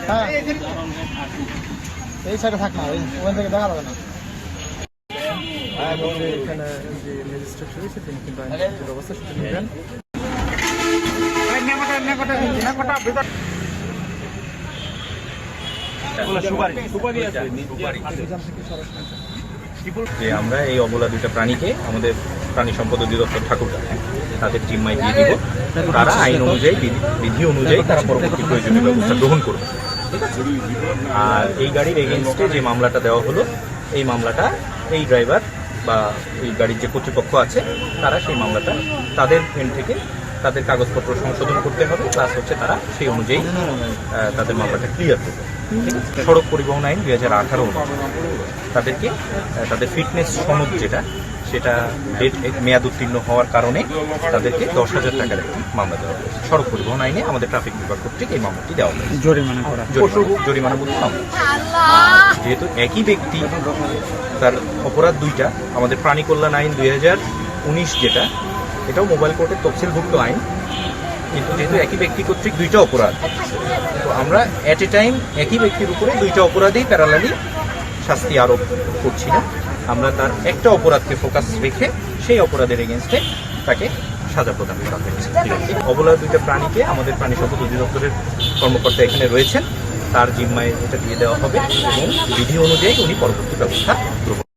হ্যাঁ এই সাইডে থাক না, ওখান থেকে দেখা যাবে না। এখানে যে ম্যাজিস্ট্রেট রয়েছে তিনি কিন্তু আইনের ব্যবস্থা সেটা নেবেন। যে আমরা এই অবলা দুইটা প্রাণীকে আমাদের প্রাণী সম্পদ অধিদপ্তর ঠাকুরদা তাদের জিম্মায় দিয়ে দিব। তারা আইন অনুযায়ী বিধি অনুযায়ী তারা পরবর্তী প্রয়োজনীয় ব্যবস্থা গ্রহণ করবে। ঠিক আছে। আর এই গাড়ির এগেনস্টে যে মামলাটা দেওয়া হলো, এই মামলাটা এই ড্রাইভার বা এই গাড়ির যে কর্তৃপক্ষ আছে তারা সেই মামলাটা তাদের এন্ড থেকে তাদের কাগজপত্র সংশোধন করতে হবে, প্লাস হচ্ছে তারা সেই অনুযায়ী তাদের মামলাটা ক্লিয়ার করবে। ঠিক আছে। সড়ক পরিবহন আইন 2018 তাদেরকে তাদের ফিটনেস সনদ যেটা সেটা ডেট মেয়াদ উত্তীর্ণ হওয়ার কারণে তাদেরকে 10,000 টাকার একটি মামলা দেওয়া হয়েছে। সড়ক পরিবহন আইনে আমাদের ট্রাফিক বিভাগ কর্তৃক এই মামলাটি দেওয়া হয়েছে। জরিমানামূলক মামলা। যেহেতু একই ব্যক্তি তার অপরাধ দুইটা, আমাদের প্রাণী কল্যাণ আইন 2019 যেটা, এটাও মোবাইল কোর্টের তফসিলভুক্ত আইন, কিন্তু যেহেতু একই ব্যক্তি কর্তৃক দুইটা অপরাধ, তো আমরা অ্যাট এ টাইম একই ব্যক্তির উপরে দুইটা অপরাধেই প্যারালালি শাস্তি আরোপ করছি না। আমরা তার একটা অপরাধকে ফোকাস রেখে সেই অপরাধের এগেনস্টে তাকে সাজা প্রদান করা হয়েছে। অবলা দুইটা প্রাণীকে আমাদের প্রাণী সম্পদ অধিদপ্তরের কর্মকর্তা এখানে রয়েছেন, তার জিম্মায় এটা দিয়ে দেওয়া হবে এবং বিধি অনুযায়ী উনি পরবর্তী ব্যবস্থা গ্রহণ